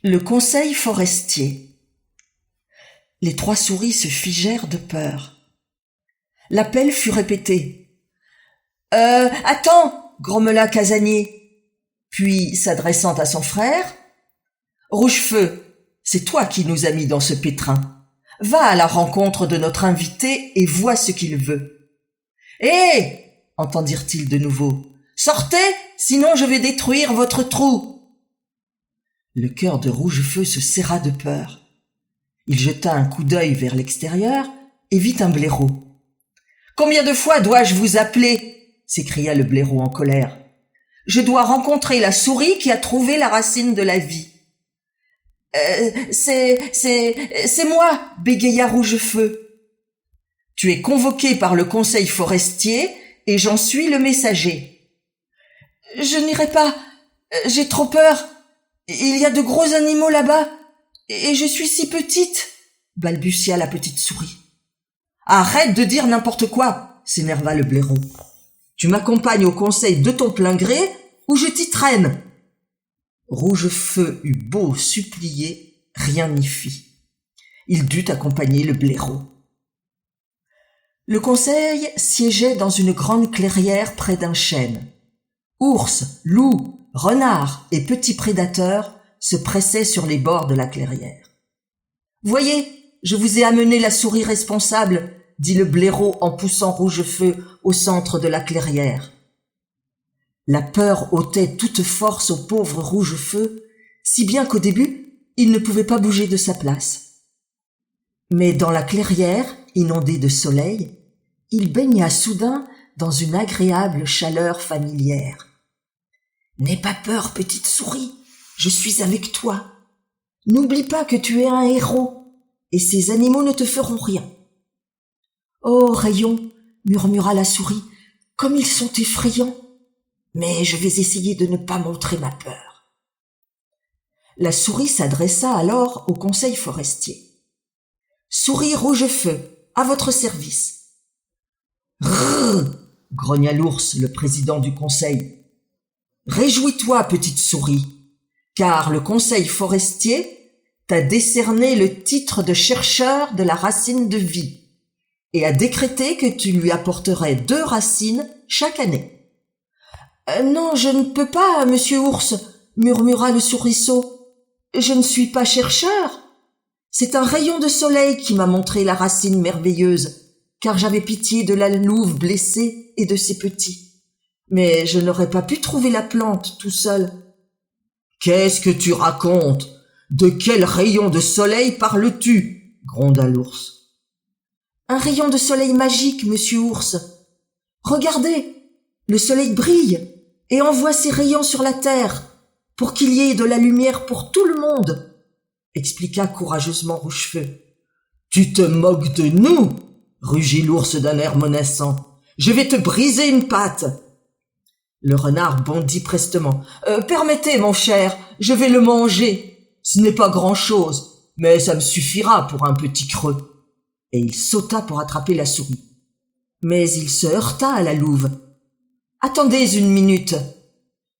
Le conseil forestier. Les trois souris se figèrent de peur. L'appel fut répété. « Attends !» grommela Casanier. Puis, s'adressant à son frère, « Rouge-Feu, c'est toi qui nous as mis dans ce pétrin. Va à la rencontre de notre invité et vois ce qu'il veut. »« Hé !» entendirent-ils de nouveau. « Sortez, sinon je vais détruire votre trou !» Le cœur de Rouge-Feu se serra de peur. Il jeta un coup d'œil vers l'extérieur et vit un blaireau. « Combien de fois dois-je vous appeler ?» s'écria le blaireau en colère. « Je dois rencontrer la souris qui a trouvé la racine de la vie. »« C'est moi !» bégaya Rouge-Feu. « Tu es convoqué par le conseil forestier et j'en suis le messager. »« Je n'irai pas, j'ai trop peur. Il y a de gros animaux là-bas, et je suis si petite, » balbutia la petite souris. « Arrête de dire n'importe quoi, » s'énerva le blaireau. « Tu m'accompagnes au conseil de ton plein gré, ou je t'y traîne. » Rouge-Feu eut beau supplier, rien n'y fit. Il dut accompagner le blaireau. Le conseil siégeait dans une grande clairière près d'un chêne. Ours, loups, renards et petits prédateurs se pressaient sur les bords de la clairière. « Voyez, je vous ai amené la souris responsable, » dit le blaireau en poussant Rouge-Feu au centre de la clairière. La peur ôtait toute force au pauvre Rouge-Feu, si bien qu'au début, il ne pouvait pas bouger de sa place. Mais dans la clairière, inondée de soleil, il baigna soudain dans une agréable chaleur familière. « N'aie pas peur, petite souris, je suis avec toi. N'oublie pas que tu es un héros, et ces animaux ne te feront rien. »« Oh, Rayon, » murmura la souris, « comme ils sont effrayants. Mais je vais essayer de ne pas montrer ma peur. » La souris s'adressa alors au conseil forestier. « Souris Rouge-Feu, à votre service. »« Rrrr !» grogna l'ours, le président du conseil. « Réjouis-toi, petite souris, car le conseil forestier t'a décerné le titre de chercheur de la racine de vie et a décrété que tu lui apporterais 2 racines chaque année. »« Non, je ne peux pas, monsieur ours, » murmura le souriceau. « Je ne suis pas chercheur. C'est un rayon de soleil qui m'a montré la racine merveilleuse, car j'avais pitié de la louve blessée et de ses petits. Mais je n'aurais pas pu trouver la plante tout seul. »« Qu'est-ce que tu racontes ? De quel rayon de soleil parles-tu ?» gronda l'ours. « Un rayon de soleil magique, monsieur ours. Regardez, le soleil brille et envoie ses rayons sur la terre pour qu'il y ait de la lumière pour tout le monde, » expliqua courageusement Rouge-Feu. « Tu te moques de nous ?» rugit l'ours d'un air menaçant. « Je vais te briser une patte !» Le renard bondit prestement. « Permettez, mon cher, je vais le manger. Ce n'est pas grand-chose, mais ça me suffira pour un petit creux. » Et il sauta pour attraper la souris. Mais il se heurta à la louve. « Attendez une minute.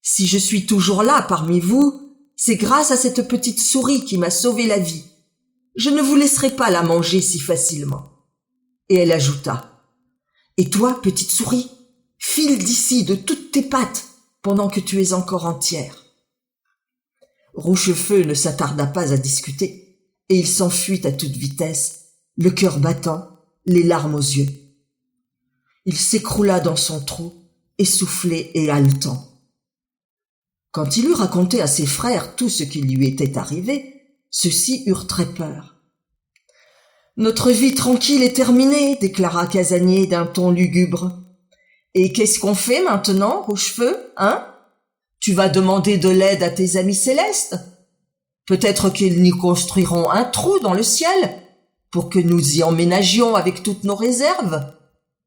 Si je suis toujours là parmi vous, c'est grâce à cette petite souris qui m'a sauvé la vie. Je ne vous laisserai pas la manger si facilement. » Et elle ajouta. « Et toi, petite souris, file d'ici de toutes tes pattes pendant que tu es encore entière. » Rouge-Feu ne s'attarda pas à discuter et il s'enfuit à toute vitesse, le cœur battant, les larmes aux yeux. Il s'écroula dans son trou, essoufflé et haletant. Quand il eut raconté à ses frères tout ce qui lui était arrivé, ceux-ci eurent très peur. « Notre vie tranquille est terminée, » déclara Casanier d'un ton lugubre. « Et qu'est-ce qu'on fait maintenant, Rouge-Feu, hein ? Tu vas demander de l'aide à tes amis célestes ? Peut-être qu'ils nous construiront un trou dans le ciel pour que nous y emménagions avec toutes nos réserves, »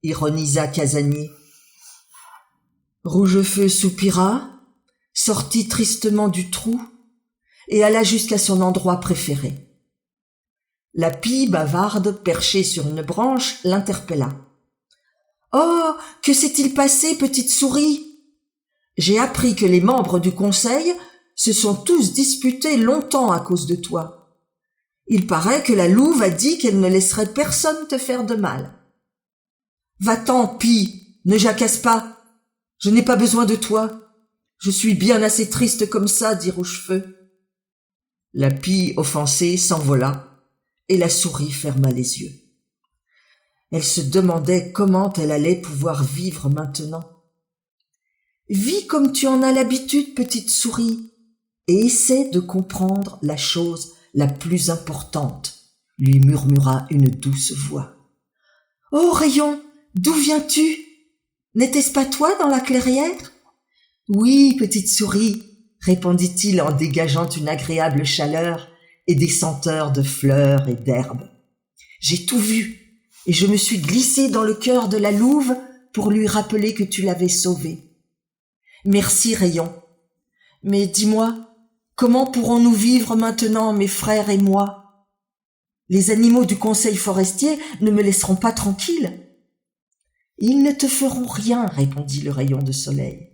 ironisa Casanier. Rouge-Feu soupira, sortit tristement du trou et alla jusqu'à son endroit préféré. La pie bavarde, perchée sur une branche, l'interpella. « Oh, que s'est-il passé, petite souris ? J'ai appris que les membres du conseil se sont tous disputés longtemps à cause de toi. Il paraît que la louve a dit qu'elle ne laisserait personne te faire de mal. Va-t'en, Pie, ne jacasse pas. Je n'ai pas besoin de toi. Je suis bien assez triste comme ça, dit Rouge-Feu. La Pie, offensée, s'envola, et la souris ferma les yeux. Elle se demandait comment elle allait pouvoir vivre maintenant. Vis comme tu en as l'habitude, petite souris, et essaie de comprendre la chose la plus importante, lui murmura une douce voix. Oh, Rayon, d'où viens-tu? N'était-ce pas toi dans la clairière? Oui, petite souris, répondit-il en dégageant une agréable chaleur et des senteurs de fleurs et d'herbes. J'ai tout vu, et je me suis glissé dans le cœur de la louve pour lui rappeler que tu l'avais sauvée. Merci, Rayon. Mais dis-moi, comment pourrons-nous vivre maintenant, mes frères et moi? Les animaux du conseil forestier ne me laisseront pas tranquille. Ils ne te feront rien, répondit le rayon de soleil.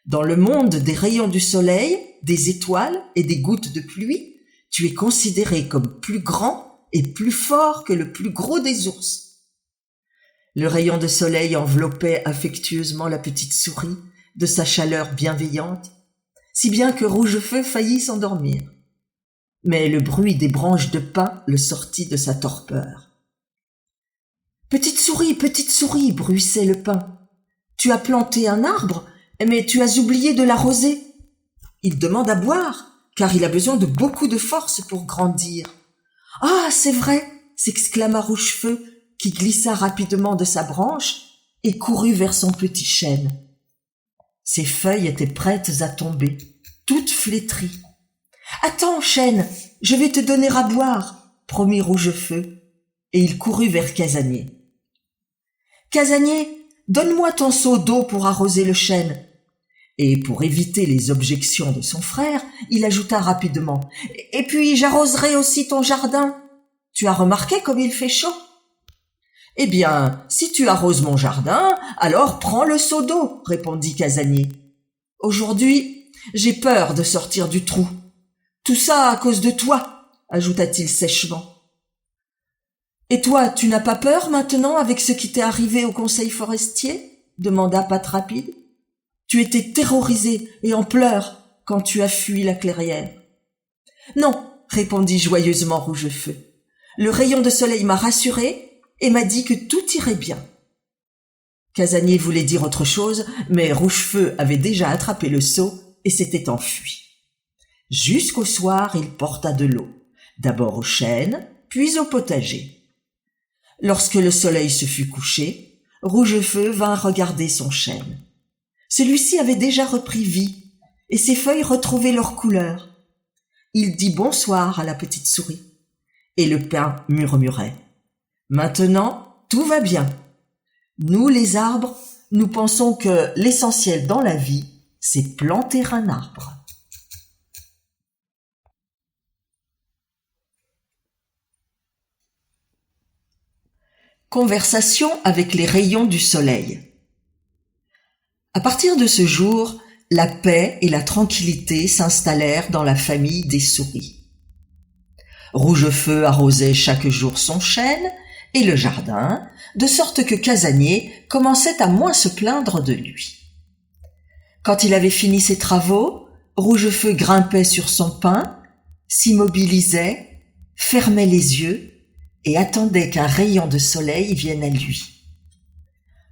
Dans le monde des rayons du soleil, des étoiles et des gouttes de pluie, tu es considéré comme plus grand et plus fort que le plus gros des ours. Le rayon de soleil enveloppait affectueusement la petite souris de sa chaleur bienveillante, si bien que Rouge-Feu faillit s'endormir. Mais le bruit des branches de pin le sortit de sa torpeur. « Petite souris, bruissait le pin. Tu as planté un arbre, mais tu as oublié de l'arroser. Il demande à boire, car il a besoin de beaucoup de force pour grandir. »« Ah, c'est vrai !» s'exclama Rouge-Feu, qui glissa rapidement de sa branche et courut vers son petit chêne. Ses feuilles étaient prêtes à tomber, toutes flétries. « Attends, chêne, je vais te donner à boire, promit Rouge-Feu, et il courut vers Casanier. « Casanier, donne-moi ton seau d'eau pour arroser le chêne. » Et pour éviter les objections de son frère, il ajouta rapidement « Et puis j'arroserai aussi ton jardin. Tu as remarqué comme il fait chaud ?»« Eh bien, si tu arroses mon jardin, alors prends le seau d'eau, » répondit Casanier. « Aujourd'hui, j'ai peur de sortir du trou. Tout ça à cause de toi, » ajouta-t-il sèchement. « Et toi, tu n'as pas peur maintenant avec ce qui t'est arrivé au conseil forestier ?» demanda Patte Rapide. « Tu étais terrorisé et en pleurs quand tu as fui la clairière. »« Non, » répondit joyeusement Rouge-Feu. « Le rayon de soleil m'a rassuré et m'a dit que tout irait bien. » Casanier voulait dire autre chose, mais Rouge-Feu avait déjà attrapé le seau et s'était enfui. Jusqu'au soir, il porta de l'eau, d'abord au chêne, puis au potager. Lorsque le soleil se fut couché, Rouge-Feu vint regarder son chêne. Celui-ci avait déjà repris vie, et ses feuilles retrouvaient leur couleur. Il dit bonsoir à la petite souris, et le pin murmurait. Maintenant, tout va bien. Nous, les arbres, nous pensons que l'essentiel dans la vie, c'est planter un arbre. Conversation avec les rayons du soleil. À partir de ce jour, la paix et la tranquillité s'installèrent dans la famille des souris. Rouge-Feu arrosait chaque jour son chêne et le jardin, de sorte que Casanier commençait à moins se plaindre de lui. Quand il avait fini ses travaux, Rouge-Feu grimpait sur son pin, s'immobilisait, fermait les yeux et attendait qu'un rayon de soleil vienne à lui.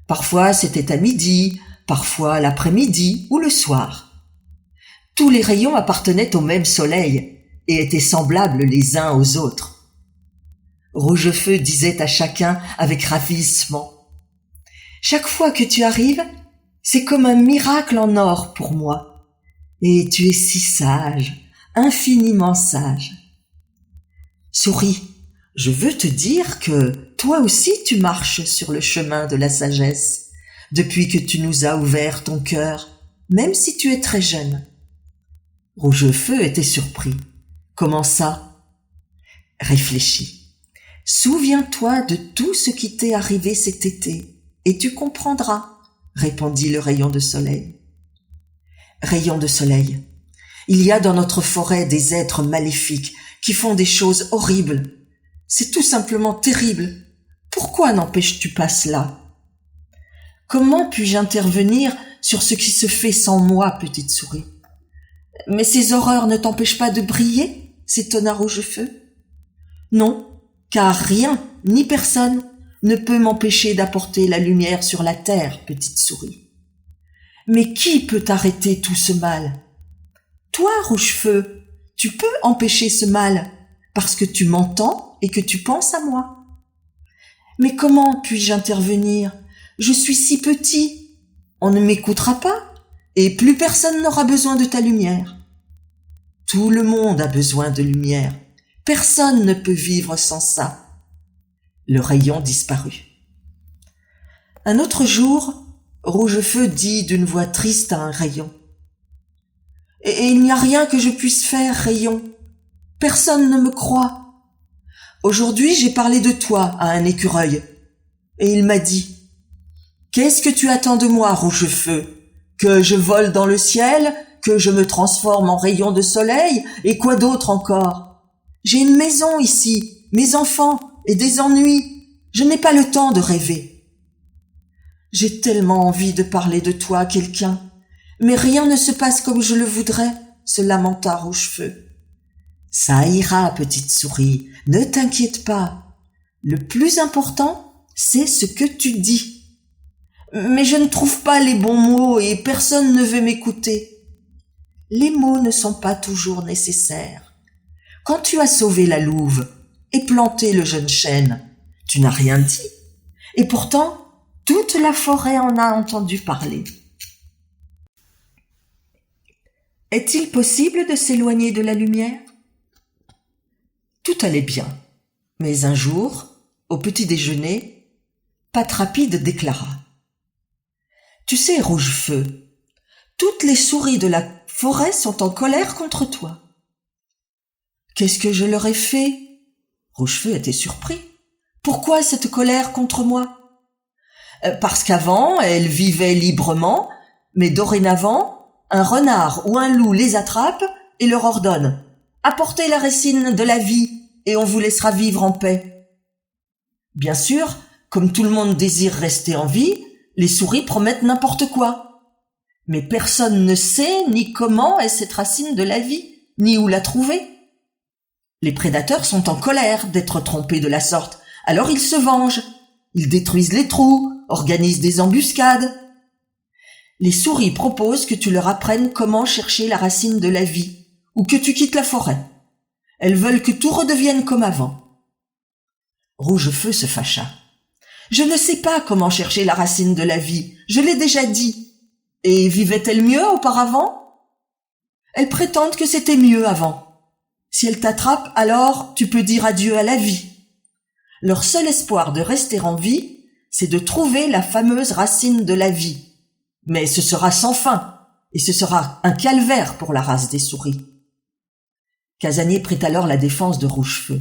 Parfois c'était à midi, parfois l'après-midi ou le soir. Tous les rayons appartenaient au même soleil et étaient semblables les uns aux autres. Rouge-Feu disait à chacun avec ravissement « Chaque fois que tu arrives, c'est comme un miracle en or pour moi. Et tu es si sage, infiniment sage. » Souris, je veux te dire que toi aussi tu marches sur le chemin de la sagesse, depuis que tu nous as ouvert ton cœur, même si tu es très jeune. Rouge-Feu était surpris. Comment ça? Réfléchis. Souviens-toi de tout ce qui t'est arrivé cet été, et tu comprendras, répondit le rayon de soleil. Rayon de soleil, Il y a dans notre forêt des êtres maléfiques qui font des choses horribles. C'est tout simplement terrible. Pourquoi n'empêches-tu pas cela? Comment puis-je intervenir sur ce qui se fait sans moi, petite souris? Mais ces horreurs ne t'empêchent pas de briller? S'étonna Rougefeu. Non, car rien, ni personne, ne peut m'empêcher d'apporter la lumière sur la terre, petite souris. Mais qui peut arrêter tout ce mal? Toi, Rougefeu, tu peux empêcher ce mal, parce que tu m'entends et que tu penses à moi. Mais comment puis-je intervenir? Je suis si petit. On ne m'écoutera pas, et plus personne n'aura besoin de ta lumière. Tout le monde a besoin de lumière. Personne ne peut vivre sans ça. Le rayon disparut. Un autre jour, Rougefeu dit d'une voix triste à un rayon. Et il n'y a rien que je puisse faire, rayon. Personne ne me croit. Aujourd'hui, j'ai parlé de toi à un écureuil, et il m'a dit « Qu'est-ce que tu attends de moi, Rougefeu? Que je vole dans le ciel, que je me transforme en rayon de soleil, et quoi d'autre encore? J'ai une maison ici, mes enfants, et des ennuis. Je n'ai pas le temps de rêver. J'ai tellement envie de parler de toi à quelqu'un, mais rien ne se passe comme je le voudrais, se lamenta Rougefeu. Ça ira, petite souris, ne t'inquiète pas. Le plus important, c'est ce que tu dis. Mais je ne trouve pas les bons mots et personne ne veut m'écouter. Les mots ne sont pas toujours nécessaires. Quand tu as sauvé la louve et planté le jeune chêne, tu n'as rien dit. Et pourtant, toute la forêt en a entendu parler. Est-il possible de s'éloigner de la lumière? Tout allait bien, mais un jour, au petit déjeuner, Patte Rapide déclara « Tu sais, Rougefeu, toutes les souris de la forêt sont en colère contre toi. » « Qu'est-ce que je leur ai fait ?» Rougefeu était surpris. « Pourquoi cette colère contre moi ?»« Parce qu'avant, elles vivaient librement, mais dorénavant, un renard ou un loup les attrape et leur ordonne « Apportez la racine de la vie et on vous laissera vivre en paix. » Bien sûr, comme tout le monde désire rester en vie, les souris promettent n'importe quoi. Mais personne ne sait ni comment est cette racine de la vie, ni où la trouver. Les prédateurs sont en colère d'être trompés de la sorte, alors ils se vengent. Ils détruisent les trous, organisent des embuscades. Les souris proposent que tu leur apprennes comment chercher la racine de la vie, ou que tu quittes la forêt. Elles veulent que tout redevienne comme avant. Rougefeu se fâcha. « Je ne sais pas comment chercher la racine de la vie, je l'ai déjà dit. Et vivait-elle mieux auparavant? Elles prétendent que c'était mieux avant. Si elles t'attrapent, alors tu peux dire adieu à la vie. Leur seul espoir de rester en vie, c'est de trouver la fameuse racine de la vie. Mais ce sera sans fin, et ce sera un calvaire pour la race des souris. » Casanier prit alors la défense de Rougefeu.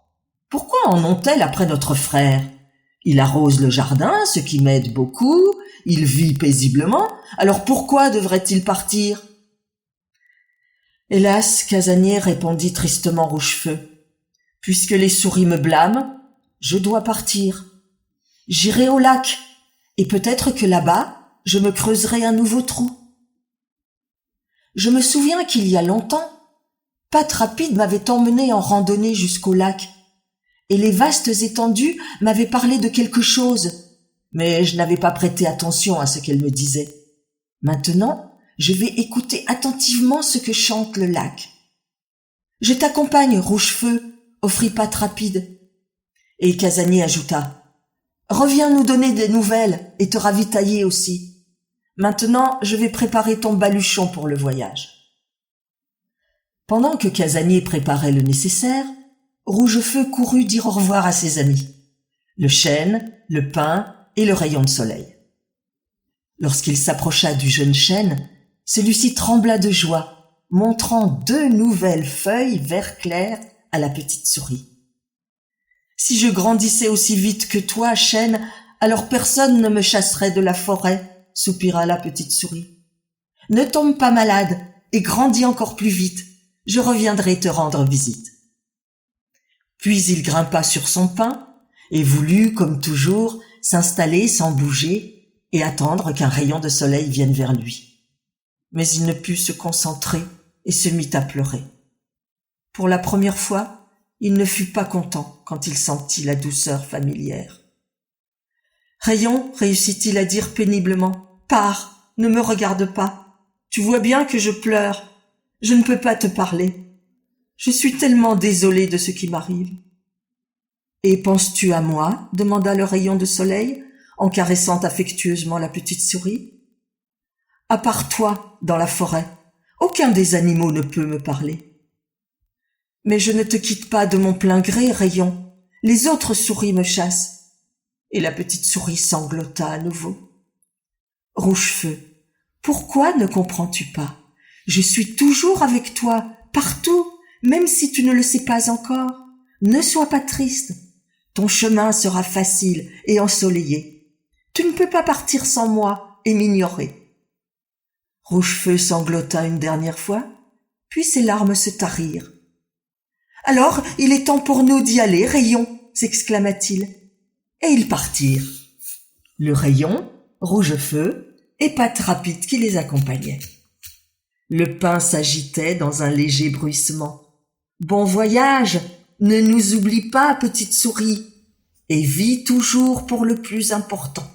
« Pourquoi en ont-elles après notre frère? Il arrose le jardin, ce qui m'aide beaucoup, il vit paisiblement, alors pourquoi devrait-il partir ?» Hélas, Casanier, répondit tristement Rougefeu, puisque les souris me blâment, je dois partir. J'irai au lac, et peut-être que là-bas, je me creuserai un nouveau trou. Je me souviens qu'il y a longtemps, Patte Rapide m'avait emmené en randonnée jusqu'au lac, et les vastes étendues m'avaient parlé de quelque chose, mais je n'avais pas prêté attention à ce qu'elle me disait. Maintenant, je vais écouter attentivement ce que chante le lac. « Je t'accompagne, Rougefeu, » offrit Patte Rapide. Et Casanier ajouta « Reviens nous donner des nouvelles et te ravitailler aussi. Maintenant, je vais préparer ton baluchon pour le voyage. » Pendant que Casanier préparait le nécessaire, Rougefeu courut dire au revoir à ses amis, le chêne, le pin et le rayon de soleil. Lorsqu'il s'approcha du jeune chêne, celui-ci trembla de joie, montrant 2 nouvelles feuilles vert clair à la petite souris. « Si je grandissais aussi vite que toi, chêne, alors personne ne me chasserait de la forêt, » soupira la petite souris. « Ne tombe pas malade et grandis encore plus vite. Je reviendrai te rendre visite. » Puis il grimpa sur son pin et voulut, comme toujours, s'installer sans bouger et attendre qu'un rayon de soleil vienne vers lui. Mais il ne put se concentrer et se mit à pleurer. Pour la première fois, il ne fut pas content quand il sentit la douceur familière. Rayon réussit-il à dire péniblement: « Pars, ne me regarde pas. Tu vois bien que je pleure. Je ne peux pas te parler. Je suis tellement désolé de ce qui m'arrive. »« Et penses-tu à moi ?» demanda le rayon de soleil, en caressant affectueusement la petite souris. « À part toi, dans la forêt, aucun des animaux ne peut me parler. »« Mais je ne te quitte pas de mon plein gré, Rayon. Les autres souris me chassent. » Et la petite souris sanglota à nouveau. « Rouge-feu, pourquoi ne comprends-tu pas? Je suis toujours avec toi, partout, même si tu ne le sais pas encore. Ne sois pas triste. Ton chemin sera facile et ensoleillé. Tu ne peux pas partir sans moi et m'ignorer. » Rouge-feu sanglota une dernière fois, puis ses larmes se tarirent. « Alors, il est temps pour nous d'y aller, Rayon !» s'exclama-t-il. Et ils partirent. Le Rayon, Rouge-feu et Patte Rapide qui les accompagnaient. Le pin s'agitait dans un léger bruissement. « Bon voyage, ne nous oublie pas, petite souris, et vis toujours pour le plus important. »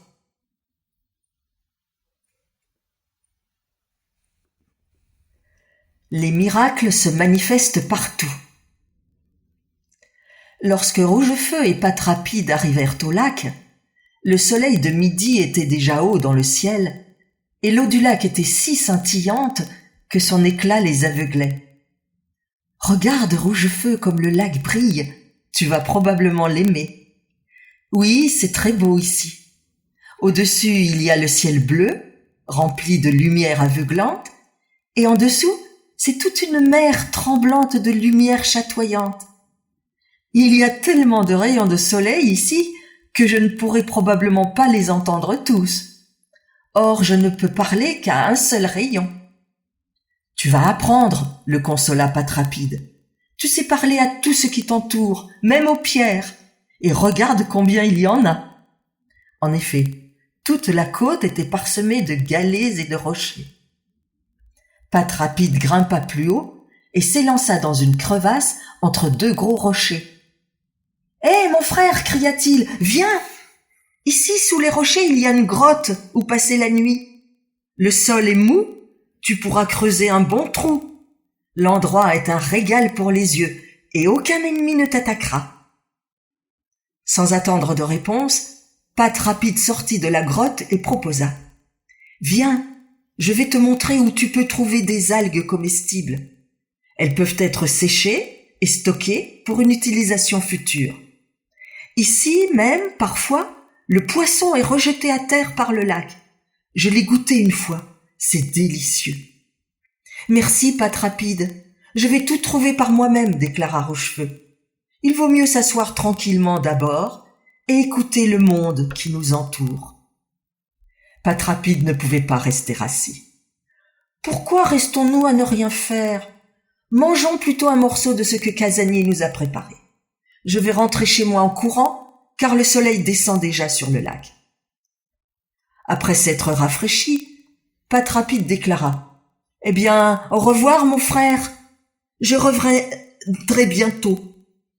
Les miracles se manifestent partout. Lorsque Rouge-feu et Patte Rapide arrivèrent au lac, le soleil de midi était déjà haut dans le ciel, et l'eau du lac était si scintillante que son éclat les aveuglait. « Regarde, Rouge-feu, comme le lac brille, tu vas probablement l'aimer. Oui, c'est très beau ici. Au-dessus, il y a le ciel bleu, rempli de lumière aveuglante, et en dessous, c'est toute une mer tremblante de lumière chatoyante. Il y a tellement de rayons de soleil ici que je ne pourrai probablement pas les entendre tous. Or, je ne peux parler qu'à un seul rayon. »« Tu vas apprendre, » le consola Patte Rapide. « Tu sais parler à tout ce qui t'entoure, même aux pierres, et regarde combien il y en a. » En effet, toute la côte était parsemée de galets et de rochers. Patte Rapide grimpa plus haut et s'élança dans une crevasse entre deux gros rochers. « Hé, mon frère !» cria-t-il, « viens ! Ici, sous les rochers, il y a une grotte où passer la nuit. Le sol est mou, tu pourras creuser un bon trou. L'endroit est un régal pour les yeux et aucun ennemi ne t'attaquera. » Sans attendre de réponse, Patte Rapide sortit de la grotte et proposa. « Viens, je vais te montrer où tu peux trouver des algues comestibles. Elles peuvent être séchées et stockées pour une utilisation future. Ici même, parfois, le poisson est rejeté à terre par le lac. Je l'ai goûté une fois, c'est délicieux. »« Merci, Patte Rapide, je vais tout trouver par moi-même, » déclara Rouge-feu. « Il vaut mieux s'asseoir tranquillement d'abord et écouter le monde qui nous entoure. » Patte Rapide ne pouvait pas rester assis. « Pourquoi restons-nous à ne rien faire? Mangeons plutôt un morceau de ce que Casanier nous a préparé. Je vais rentrer chez moi en courant, car le soleil descend déjà sur le lac. » Après s'être rafraîchi, Patte Rapide déclara. « Eh bien, au revoir, mon frère. Je reviendrai bientôt,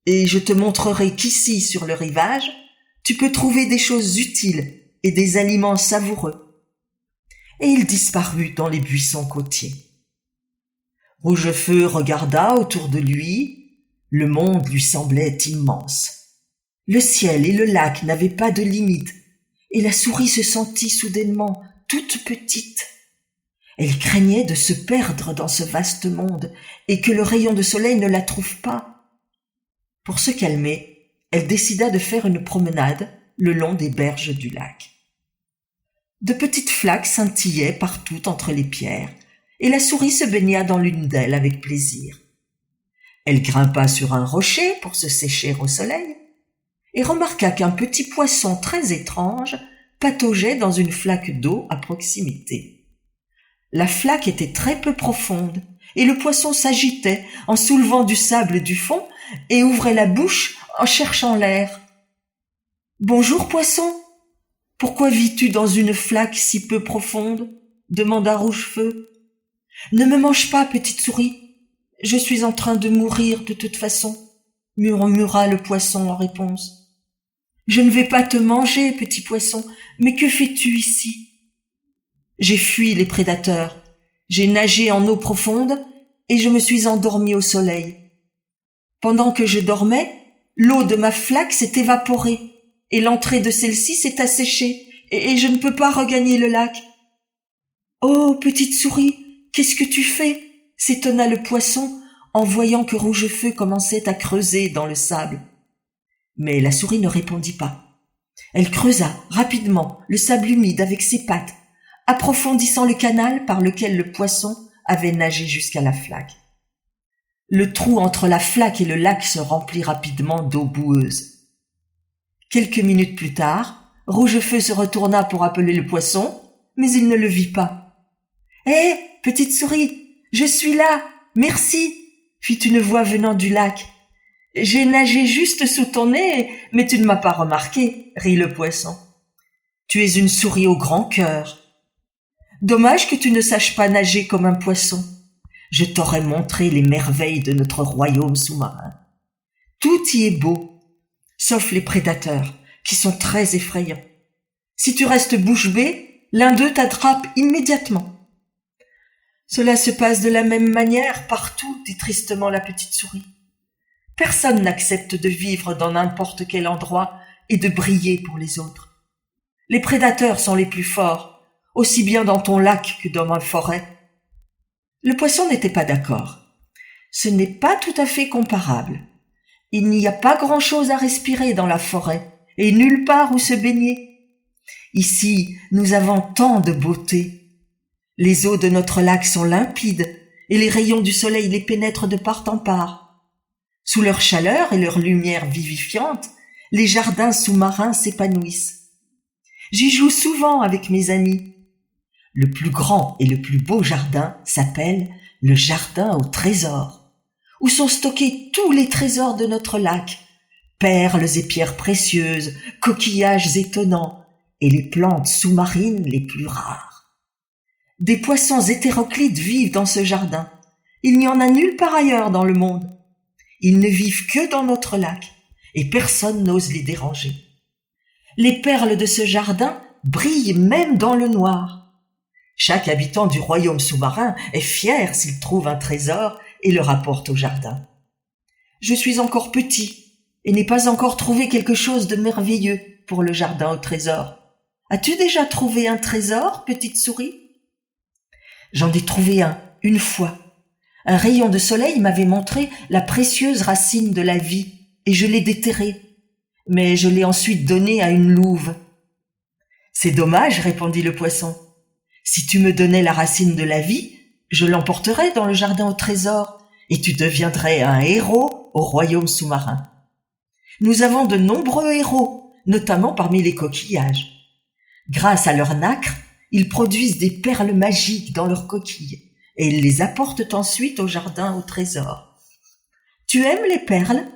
et je te montrerai qu'ici, sur le rivage, tu peux trouver des choses utiles et des aliments savoureux. » Et il disparut dans les buissons côtiers. Rouge-feu regarda autour de lui. Le monde lui semblait immense. Le ciel et le lac n'avaient pas de limite, et la souris se sentit soudainement toute petite. Elle craignait de se perdre dans ce vaste monde et que le rayon de soleil ne la trouve pas. Pour se calmer, elle décida de faire une promenade le long des berges du lac. De petites flaques scintillaient partout entre les pierres, et la souris se baigna dans l'une d'elles avec plaisir. Elle grimpa sur un rocher pour se sécher au soleil et remarqua qu'un petit poisson très étrange pataugeait dans une flaque d'eau à proximité. La flaque était très peu profonde et le poisson s'agitait en soulevant du sable du fond et ouvrait la bouche en cherchant l'air. « Bonjour, poisson. Pourquoi vis-tu dans une flaque si peu profonde ?» demanda Rougefeu. « Ne me mange pas, petite souris. Je suis en train de mourir de toute façon, » murmura le poisson en réponse. « Je ne vais pas te manger, petit poisson, mais que fais-tu ici ? » « J'ai fui les prédateurs. J'ai nagé en eau profonde et je me suis endormi au soleil. Pendant que je dormais, l'eau de ma flaque s'est évaporée et l'entrée de celle-ci s'est asséchée et je ne peux pas regagner le lac. »« Oh, petite souris, qu'est-ce que tu fais ?» s'étonna le poisson en voyant que Rougefeu commençait à creuser dans le sable. Mais la souris ne répondit pas. Elle creusa rapidement le sable humide avec ses pattes, approfondissant le canal par lequel le poisson avait nagé jusqu'à la flaque. Le trou entre la flaque et le lac se remplit rapidement d'eau boueuse. Quelques minutes plus tard, Rougefeu se retourna pour appeler le poisson, mais il ne le vit pas. « Hé, petite souris, je suis là, merci !» fit une voix venant du lac. « J'ai nagé juste sous ton nez, mais tu ne m'as pas remarqué, » rit le poisson. « Tu es une souris au grand cœur. Dommage que tu ne saches pas nager comme un poisson. Je t'aurais montré les merveilles de notre royaume sous-marin. Tout y est beau, sauf les prédateurs, qui sont très effrayants. Si tu restes bouche bée, l'un d'eux t'attrape immédiatement. »« Cela se passe de la même manière partout, » dit tristement la petite souris. « Personne n'accepte de vivre dans n'importe quel endroit et de briller pour les autres. Les prédateurs sont les plus forts, aussi bien dans ton lac que dans ma forêt. » Le poisson n'était pas d'accord. Ce n'est pas tout à fait comparable. Il n'y a pas grand-chose à respirer dans la forêt et nulle part où se baigner. Ici, nous avons tant de beauté. Les eaux de notre lac sont limpides et les rayons du soleil les pénètrent de part en part. Sous leur chaleur et leur lumière vivifiante, les jardins sous-marins s'épanouissent. J'y joue souvent avec mes amis. Le plus grand et le plus beau jardin s'appelle le jardin au trésor, où sont stockés tous les trésors de notre lac, perles et pierres précieuses, coquillages étonnants et les plantes sous-marines les plus rares. Des poissons hétéroclites vivent dans ce jardin. Il n'y en a nulle part ailleurs dans le monde. Ils ne vivent que dans notre lac et personne n'ose les déranger. Les perles de ce jardin brillent même dans le noir. Chaque habitant du royaume sous-marin est fier s'il trouve un trésor et le rapporte au jardin. Je suis encore petit et n'ai pas encore trouvé quelque chose de merveilleux pour le jardin au trésor. As-tu déjà trouvé un trésor, petite souris ? J'en ai trouvé un, une fois. Un rayon de soleil m'avait montré la précieuse racine de la vie et je l'ai déterrée. Mais je l'ai ensuite donnée à une louve. « C'est dommage, » répondit le poisson. « Si tu me donnais la racine de la vie, je l'emporterais dans le jardin au trésor et tu deviendrais un héros au royaume sous-marin. Nous avons de nombreux héros, notamment parmi les coquillages. Grâce à leur nacre, ils produisent des perles magiques dans leurs coquilles et ils les apportent ensuite au jardin au trésor. Tu aimes les perles ?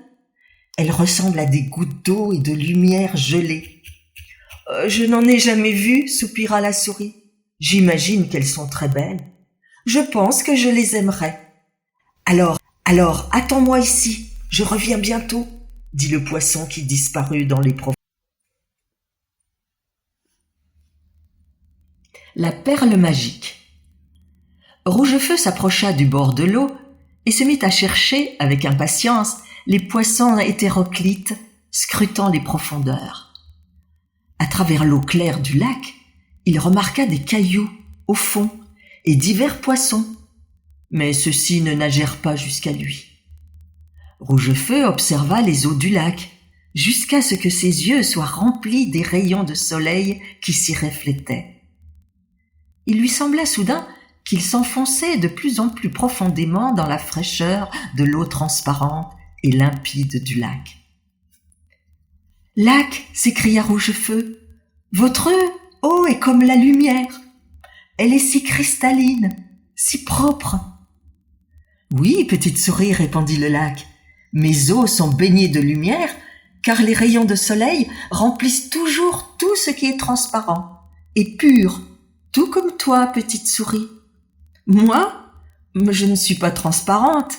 Elles ressemblent à des gouttes d'eau et de lumière gelée. »« Je n'en ai jamais vu, » soupira la souris. « J'imagine qu'elles sont très belles. Je pense que je les aimerais. »« Alors, attends-moi ici, je reviens bientôt, » dit le poisson qui disparut dans les profondeurs. La perle magique. Rougefeu s'approcha du bord de l'eau et se mit à chercher, avec impatience, les poissons hétéroclites scrutant les profondeurs. À travers l'eau claire du lac, il remarqua des cailloux au fond et divers poissons, mais ceux-ci ne nagèrent pas jusqu'à lui. Rougefeu observa les eaux du lac jusqu'à ce que ses yeux soient remplis des rayons de soleil qui s'y reflétaient. Il lui sembla soudain qu'il s'enfonçait de plus en plus profondément dans la fraîcheur de l'eau transparente et limpide du lac. « Lac !» s'écria Rougefeu. « Votre eau est comme la lumière. Elle est si cristalline, si propre. Oui, petite souris, répondit le lac. Mes os sont baignés de lumière, car les rayons de soleil remplissent toujours tout ce qui est transparent et pur, tout comme toi, petite souris. Moi, je ne suis pas transparente.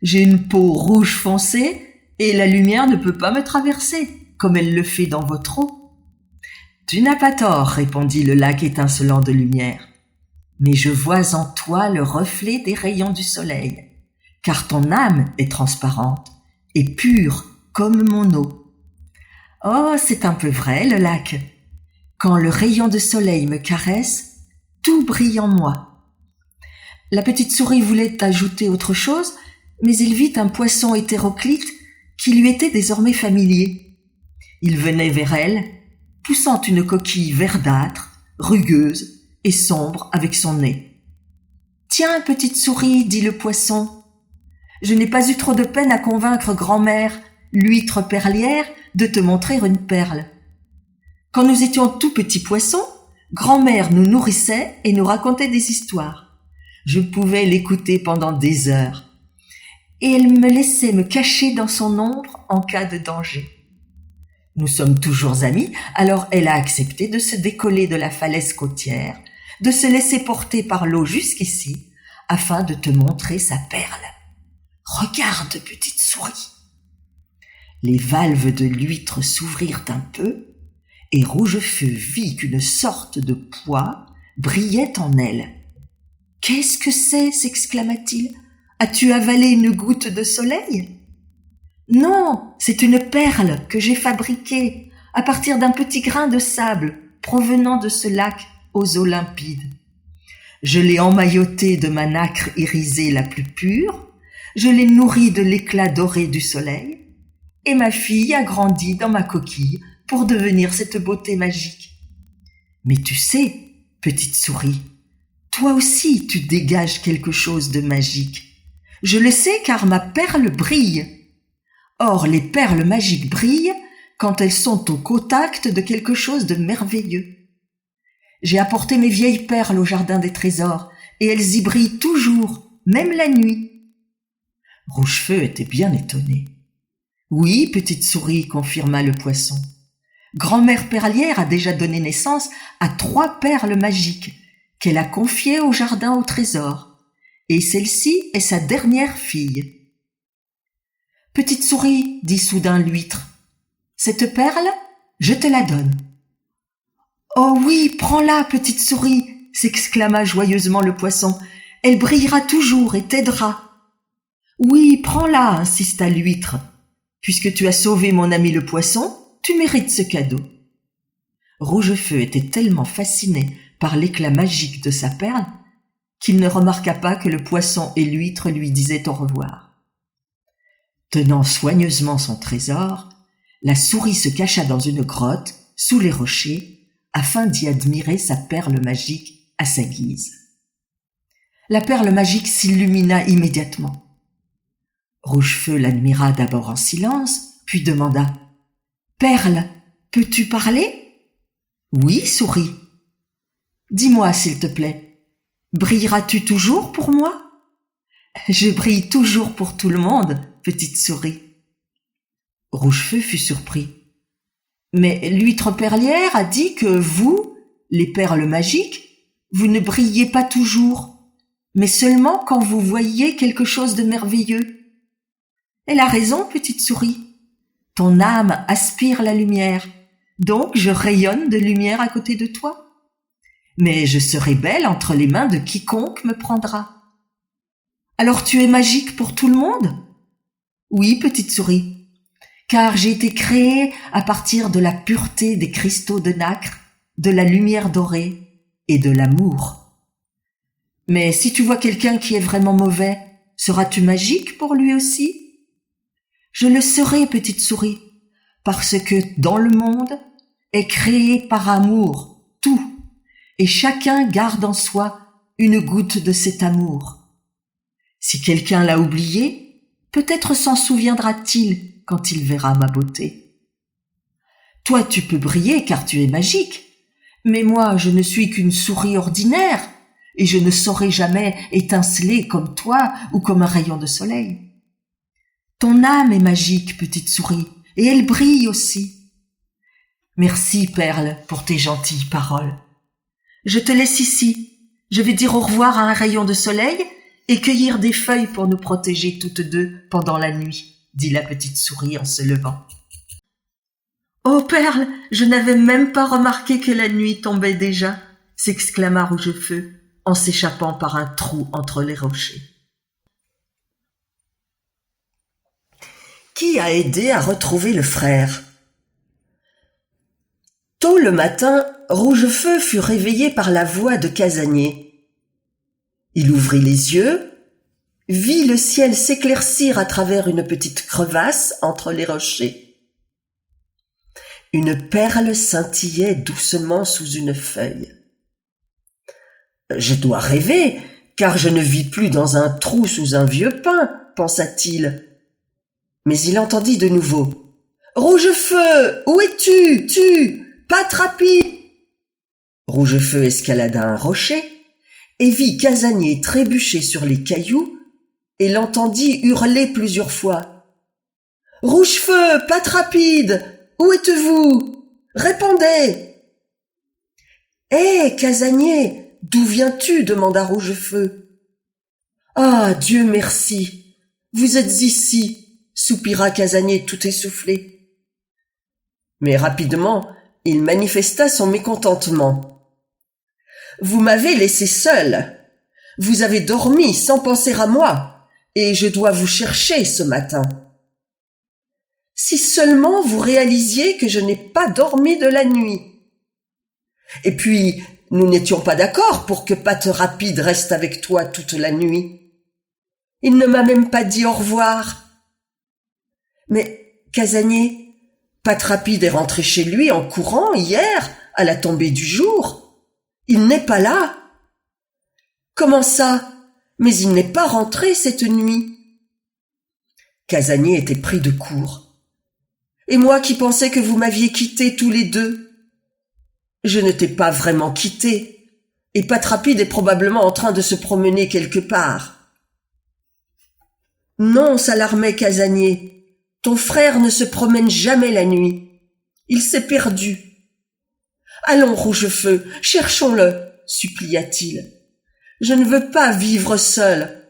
J'ai une peau rouge foncé et la lumière ne peut pas me traverser, comme elle le fait dans votre eau. Tu n'as pas tort, répondit le lac étincelant de lumière. Mais je vois en toi le reflet des rayons du soleil, car ton âme est transparente et pure comme mon eau. Oh, c'est un peu vrai, le lac. Quand le rayon de soleil me caresse, tout brille en moi. La petite souris voulait ajouter autre chose, mais il vit un poisson hétéroclite qui lui était désormais familier. Il venait vers elle, poussant une coquille verdâtre, rugueuse et sombre avec son nez. « Tiens, petite souris, dit le poisson, je n'ai pas eu trop de peine à convaincre grand-mère, l'huître perlière, de te montrer une perle. Quand nous étions tout petits poissons, grand-mère nous nourrissait et nous racontait des histoires. Je pouvais l'écouter pendant des heures. Et elle me laissait me cacher dans son ombre en cas de danger. Nous sommes toujours amis, alors elle a accepté de se décoller de la falaise côtière, de se laisser porter par l'eau jusqu'ici, afin de te montrer sa perle. Regarde, petite souris. Les valves de l'huître s'ouvrirent un peu, et Rougefeu vit qu'une sorte de pois brillait en elle. « Qu'est-ce que c'est » s'exclama-t-il. « As-tu avalé une goutte de soleil ?»« Non, c'est une perle que j'ai fabriquée à partir d'un petit grain de sable provenant de ce lac aux eaux limpides. Je l'ai emmaillotée de ma nacre irisée la plus pure, je l'ai nourrie de l'éclat doré du soleil, et ma fille a grandi dans ma coquille pour devenir cette beauté magique. Mais tu sais, petite souris, toi aussi tu dégages quelque chose de magique. Je le sais car ma perle brille. Or, les perles magiques brillent quand elles sont au contact de quelque chose de merveilleux. J'ai apporté mes vieilles perles au jardin des trésors et elles y brillent toujours, même la nuit. Rougefeu était bien étonné. Oui, petite souris, confirma le poisson. Grand-mère perlière a déjà donné naissance à 3 perles magiques qu'elle a confiées au jardin au trésor, et celle-ci est sa dernière fille. Petite souris, dit soudain l'huître, cette perle, je te la donne. Oh oui, prends-la, petite souris, s'exclama joyeusement le poisson, elle brillera toujours et t'aidera. Oui, prends-la, insista l'huître. Puisque tu as sauvé mon ami le poisson, tu mérites ce cadeau. Rougefeu était tellement fasciné par l'éclat magique de sa perle qu'il ne remarqua pas que le poisson et l'huître lui disaient au revoir. Tenant soigneusement son trésor, la souris se cacha dans une grotte, sous les rochers, afin d'y admirer sa perle magique à sa guise. La perle magique s'illumina immédiatement. Rougefeu l'admira d'abord en silence, puis demanda « Perle, peux-tu parler ?»« Oui, souris. »« Dis-moi, s'il te plaît, brilleras-tu toujours pour moi ?»« Je brille toujours pour tout le monde, petite souris. » Rougefeu fut surpris. « Mais l'huître perlière a dit que vous, les perles magiques, vous ne brillez pas toujours, mais seulement quand vous voyez quelque chose de merveilleux. » Elle a raison, petite souris. Ton âme aspire la lumière, donc je rayonne de lumière à côté de toi. Mais je serai belle entre les mains de quiconque me prendra. Alors tu es magique pour tout le monde ? Oui, petite souris, car j'ai été créée à partir de la pureté des cristaux de nacre, de la lumière dorée et de l'amour. Mais si tu vois quelqu'un qui est vraiment mauvais, seras-tu magique pour lui aussi ? Je le serai, petite souris, parce que dans le monde est créé par amour tout, et chacun garde en soi une goutte de cet amour. Si quelqu'un l'a oublié, peut-être s'en souviendra-t-il quand il verra ma beauté. Toi, tu peux briller car tu es magique, mais moi, je ne suis qu'une souris ordinaire, et je ne saurais jamais étinceler comme toi ou comme un rayon de soleil. Ton âme est magique, petite souris, et elle brille aussi. Merci, Perle, pour tes gentilles paroles. Je te laisse ici. Je vais dire au revoir à un rayon de soleil et cueillir des feuilles pour nous protéger toutes deux pendant la nuit, dit la petite souris en se levant. Oh, Perle, je n'avais même pas remarqué que la nuit tombait déjà, s'exclama Rougefeu en s'échappant par un trou entre les rochers. Qui a aidé à retrouver le frère? Tôt le matin, Rougefeu fut réveillé par la voix de Casanier. Il ouvrit les yeux, vit le ciel s'éclaircir à travers une petite crevasse entre les rochers. Une perle scintillait doucement sous une feuille. « Je dois rêver, car je ne vis plus dans un trou sous un vieux pin, pensa-t-il. Mais il entendit de nouveau. « Rougefeu, où es-tu, Patte rapide !» Rougefeu escalada un rocher et vit Casanier trébucher sur les cailloux et l'entendit hurler plusieurs fois. « Rougefeu, Patte rapide, où êtes-vous? Répondez !»« Hé, Casanier, d'où viens-tu » demanda Rougefeu. « Ah, Dieu merci, vous êtes ici » soupira Casanier tout essoufflé. Mais rapidement, il manifesta son mécontentement. « Vous m'avez laissé seul. Vous avez dormi sans penser à moi, et je dois vous chercher ce matin. Si seulement vous réalisiez que je n'ai pas dormi de la nuit. Et puis, nous n'étions pas d'accord pour que Patte Rapide reste avec toi toute la nuit. Il ne m'a même pas dit au revoir. Mais, Casanier, Patte Rapide est rentré chez lui en courant hier, à la tombée du jour. Il n'est pas là. Comment ça? Mais il n'est pas rentré cette nuit. Casanier était pris de court. Et moi qui pensais que vous m'aviez quittés tous les deux. Je ne t'ai pas vraiment quitté, et Patte Rapide est probablement en train de se promener quelque part. Non, s'alarmait Casanier. Ton frère ne se promène jamais la nuit. Il s'est perdu. Allons, Rougefeu, cherchons-le, supplia-t-il. Je ne veux pas vivre seul.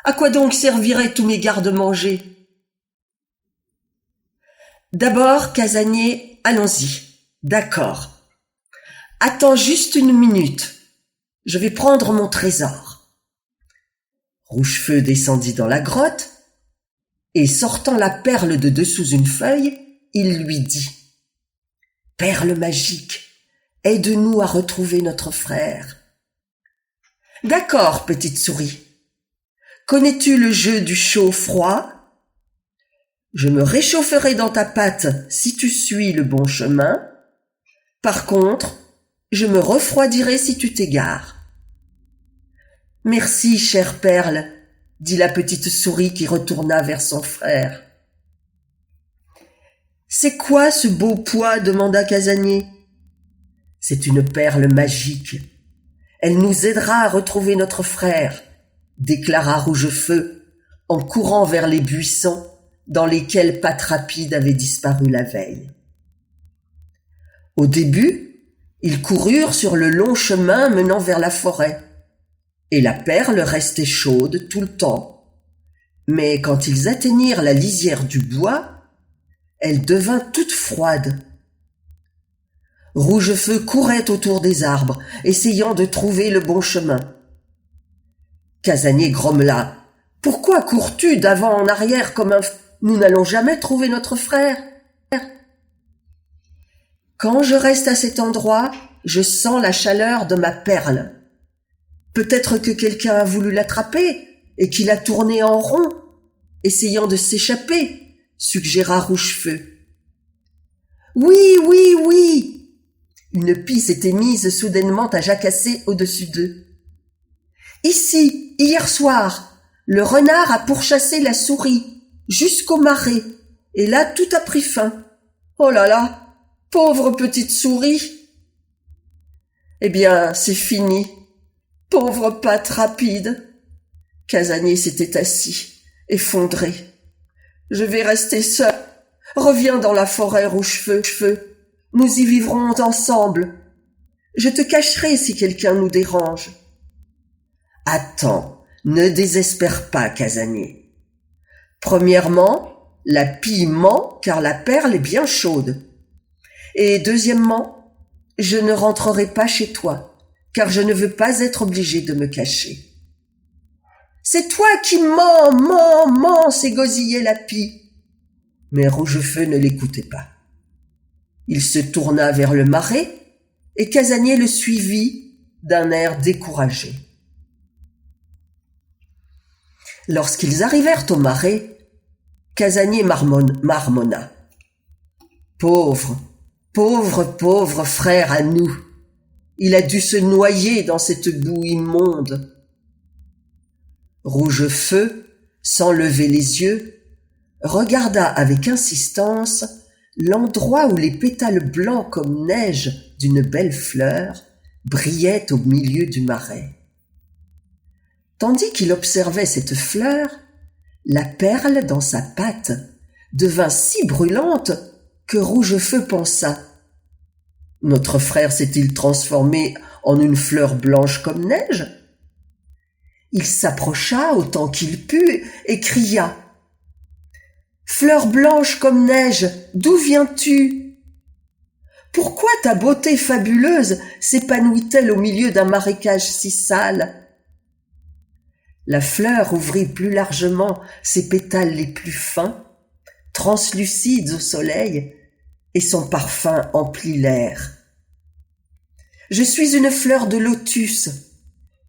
À quoi donc serviraient tous mes garde-manger? D'abord, Casanier, allons-y. D'accord. Attends juste une minute. Je vais prendre mon trésor. Rougefeu descendit dans la grotte et sortant la perle de dessous une feuille, il lui dit « Perle magique, aide-nous à retrouver notre frère. »« D'accord, petite souris. Connais-tu le jeu du chaud-froid? Je me réchaufferai dans ta patte si tu suis le bon chemin. Par contre, je me refroidirai si tu t'égares. »« Merci, chère perle, » dit la petite souris qui retourna vers son frère. « C'est quoi ce beau pois » demanda Casanier. « C'est une perle magique. Elle nous aidera à retrouver notre frère, » déclara Rougefeu en courant vers les buissons dans lesquels Patte Rapide avait disparu la veille. Au début, ils coururent sur le long chemin menant vers la forêt. Et la perle restait chaude tout le temps. Mais quand ils atteignirent la lisière du bois, elle devint toute froide. Rougefeu courait autour des arbres, essayant de trouver le bon chemin. Casanier grommela. « Pourquoi cours-tu d'avant en arrière comme un... Nous n'allons jamais trouver notre frère. » Quand je reste à cet endroit, je sens la chaleur de ma perle. Peut-être que quelqu'un a voulu l'attraper et qu'il a tourné en rond, essayant de s'échapper, suggéra Rougefeu. Oui. Une pie s'était mise soudainement à jacasser au-dessus d'eux. Ici, hier soir, le renard a pourchassé la souris jusqu'au marais, et là tout a pris fin. Oh là là, pauvre petite souris. Eh bien, c'est fini. Pauvre patte rapide. Casanier s'était assis, effondré. Je vais rester seul. Reviens dans la forêt Rouge-Feu. Nous y vivrons ensemble. Je te cacherai si quelqu'un nous dérange. Attends, ne désespère pas, Casanier. Premièrement, la pie ment car la perle est bien chaude. Et deuxièmement, je ne rentrerai pas chez toi, car je ne veux pas être obligé de me cacher. C'est toi qui mens, s'égosillait la pie. Mais Rougefeu ne l'écoutait pas. Il se tourna vers le marais et Casanier le suivit d'un air découragé. Lorsqu'ils arrivèrent au marais, Casanier marmonna. Pauvre frère à nous. Il a dû se noyer dans cette boue immonde. Rougefeu, sans lever les yeux, regarda avec insistance l'endroit où les pétales blancs comme neige d'une belle fleur brillaient au milieu du marais. Tandis qu'il observait cette fleur, la perle dans sa patte devint si brûlante que Rougefeu pensa: notre frère s'est-il transformé en une fleur blanche comme neige? Il s'approcha autant qu'il put et cria: fleur blanche comme neige, d'où viens-tu? Pourquoi ta beauté fabuleuse s'épanouit-elle au milieu d'un marécage si sale? La fleur ouvrit plus largement ses pétales les plus fins, translucides au soleil, et son parfum emplit l'air. Je suis une fleur de lotus,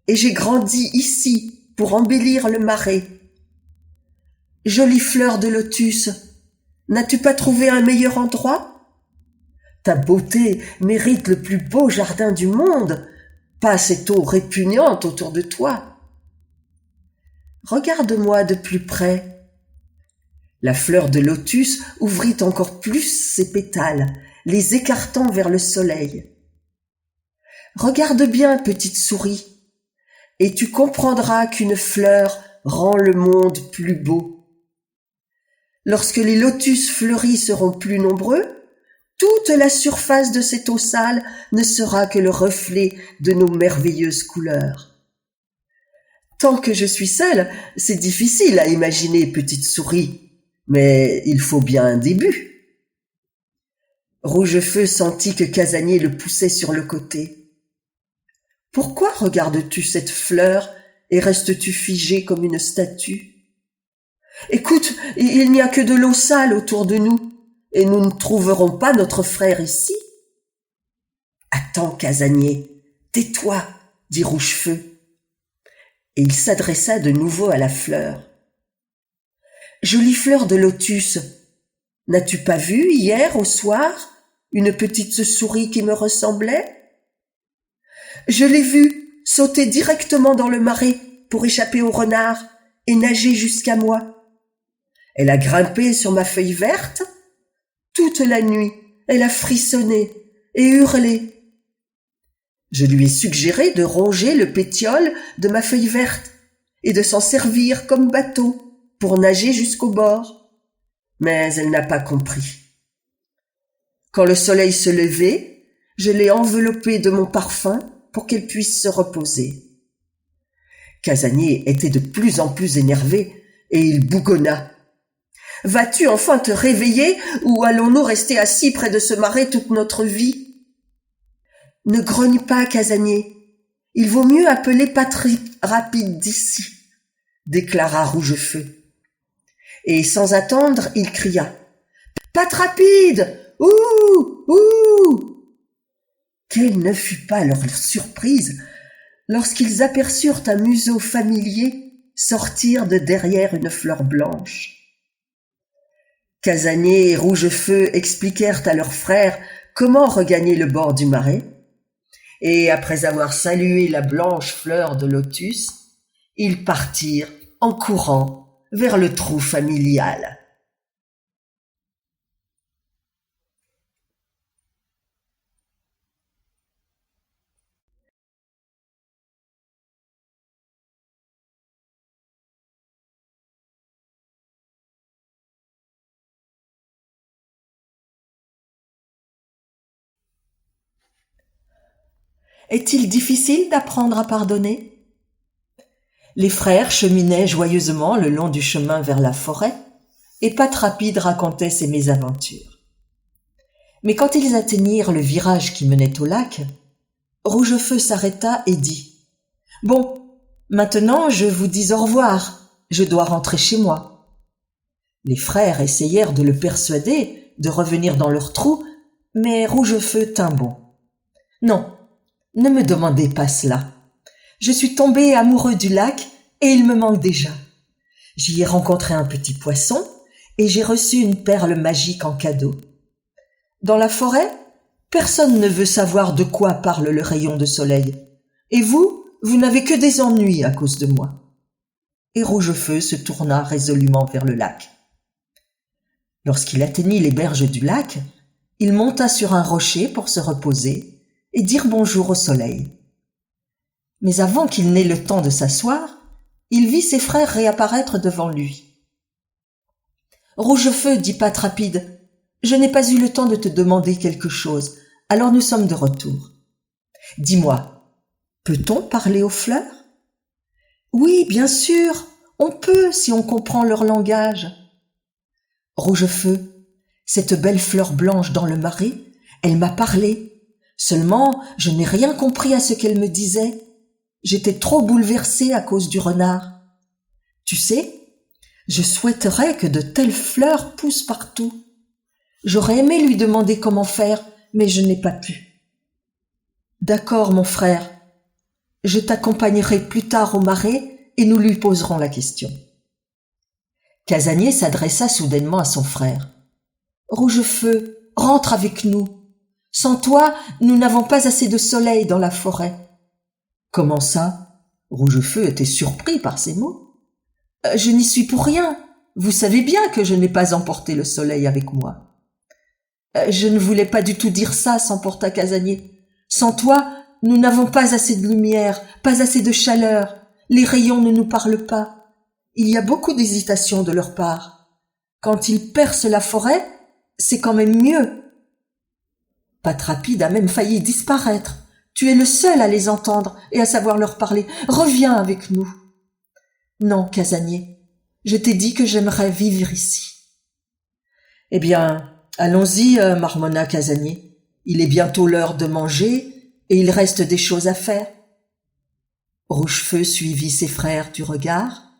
et j'ai grandi ici pour embellir le marais. Jolie fleur de lotus, n'as-tu pas trouvé un meilleur endroit? Ta beauté mérite le plus beau jardin du monde, pas cette eau répugnante autour de toi. Regarde-moi de plus près. La fleur de lotus ouvrit encore plus ses pétales, les écartant vers le soleil. Regarde bien, petite souris, et tu comprendras qu'une fleur rend le monde plus beau. Lorsque les lotus fleuris seront plus nombreux, toute la surface de cette eau sale ne sera que le reflet de nos merveilleuses couleurs. Tant que je suis seule, c'est difficile à imaginer, petite souris, mais il faut bien un début. Rougefeu sentit que Casanier le poussait sur le côté. Pourquoi regardes-tu cette fleur et restes-tu figé comme une statue? Écoute, il n'y a que de l'eau sale autour de nous, et nous ne trouverons pas notre frère ici. Attends, Casanier, tais-toi, dit Rougefeu. Et il s'adressa de nouveau à la fleur. Jolie fleur de lotus, n'as-tu pas vu hier au soir une petite souris qui me ressemblait? Je l'ai vue sauter directement dans le marais pour échapper au renard et nager jusqu'à moi. Elle a grimpé sur ma feuille verte. Toute la nuit, elle a frissonné et hurlé. Je lui ai suggéré de ronger le pétiole de ma feuille verte et de s'en servir comme bateau pour nager jusqu'au bord. Mais elle n'a pas compris. Quand le soleil se levait, je l'ai enveloppée de mon parfum pour qu'elle puisse se reposer. Casanier était de plus en plus énervé et il bougonna. « Vas-tu enfin te réveiller ou allons-nous rester assis près de ce marais toute notre vie ?» Ne grogne pas, Casanier. Il vaut mieux appeler Patte Rapide d'ici, déclara Rougefeu. Et sans attendre, il cria: Patte Rapide! Ouh! Ouh! Quelle ne fut pas leur surprise lorsqu'ils aperçurent un museau familier sortir de derrière une fleur blanche. Casanier et Rougefeu expliquèrent à leur frère comment regagner le bord du marais, et après avoir salué la blanche fleur de lotus, ils partirent en courant vers le trou familial. Est-il difficile d'apprendre à pardonner ? Les frères cheminaient joyeusement le long du chemin vers la forêt, et Patrapide racontait ses mésaventures. Mais quand ils atteignirent le virage qui menait au lac, Rougefeu s'arrêta et dit « Bon, maintenant je vous dis au revoir, je dois rentrer chez moi. » Les frères essayèrent de le persuader de revenir dans leur trou, mais Rougefeu tint bon. « Non, ne me demandez pas cela. Je suis tombé amoureux du lac et il me manque déjà. J'y ai rencontré un petit poisson et j'ai reçu une perle magique en cadeau. Dans la forêt, personne ne veut savoir de quoi parle le rayon de soleil. Et vous n'avez que des ennuis à cause de moi. » Et Rougefeu se tourna résolument vers le lac. Lorsqu'il atteignit les berges du lac, il monta sur un rocher pour se reposer et dire bonjour au soleil. Mais avant qu'il n'ait le temps de s'asseoir, il vit ses frères réapparaître devant lui. « Rougefeu, dit Patrapide, je n'ai pas eu le temps de te demander quelque chose, alors nous sommes de retour. Dis-moi, peut-on parler aux fleurs ? » ?»« Oui, bien sûr, on peut si on comprend leur langage. » »« Rougefeu, cette belle fleur blanche dans le marais, elle m'a parlé. Seulement, je n'ai rien compris à ce qu'elle me disait. J'étais trop bouleversée à cause du renard. Tu sais, je souhaiterais que de telles fleurs poussent partout. J'aurais aimé lui demander comment faire, mais je n'ai pas pu. D'accord, mon frère. Je t'accompagnerai plus tard au marais et nous lui poserons la question. Casanier s'adressa soudainement à son frère. Rougefeu, rentre avec nous. Sans toi, nous n'avons pas assez de soleil dans la forêt. Comment ça ? Rougefeu était surpris par ces mots. Je n'y suis pour rien. Vous savez bien que je n'ai pas emporté le soleil avec moi. Je ne voulais pas du tout dire ça, s'emporta Casanier. Sans toi, nous n'avons pas assez de lumière, pas assez de chaleur. Les rayons ne nous parlent pas. Il y a beaucoup d'hésitation de leur part. Quand ils percent la forêt, c'est quand même mieux. Patrapide a même failli disparaître. Tu es le seul à les entendre et à savoir leur parler. Reviens avec nous. Non, Casanier, je t'ai dit que j'aimerais vivre ici. Eh bien, allons-y, marmonna Casanier. Il est bientôt l'heure de manger et il reste des choses à faire. Rougefeu suivit ses frères du regard,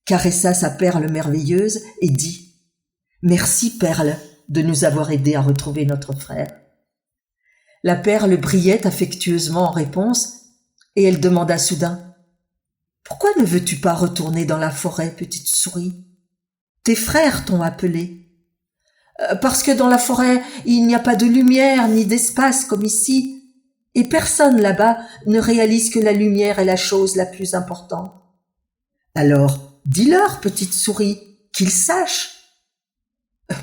caressa sa perle merveilleuse et dit « Merci, perle, de nous avoir aidés à retrouver notre frère. » La perle brillait affectueusement en réponse et elle demanda soudain « Pourquoi ne veux-tu pas retourner dans la forêt, petite souris ? Tes frères t'ont appelé. »« Parce que dans la forêt, il n'y a pas de lumière ni d'espace comme ici. Et personne là-bas ne réalise que la lumière est la chose la plus importante. Alors, dis-leur, petite souris, qu'ils sachent. »«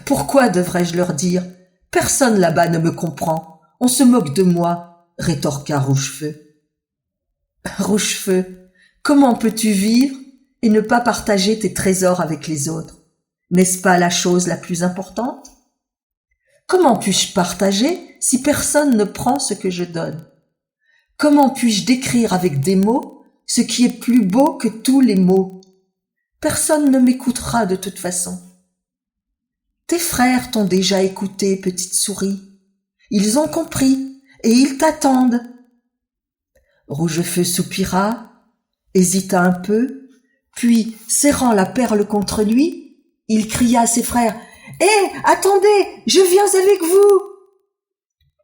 Pourquoi devrais-je leur dire ? Personne là-bas ne me comprend. On se moque de moi, rétorqua Rougefeu. Rougefeu, comment peux-tu vivre et ne pas partager tes trésors avec les autres ? N'est-ce pas la chose la plus importante ? Comment puis-je partager si personne ne prend ce que je donne ? Comment puis-je décrire avec des mots ce qui est plus beau que tous les mots ? Personne ne m'écoutera de toute façon. Tes frères t'ont déjà écouté, petite souris. Ils ont compris et ils t'attendent. Rougefeu soupira, hésita un peu, puis, serrant la perle contre lui, il cria à ses frères « Hé, attendez, je viens avec vous !»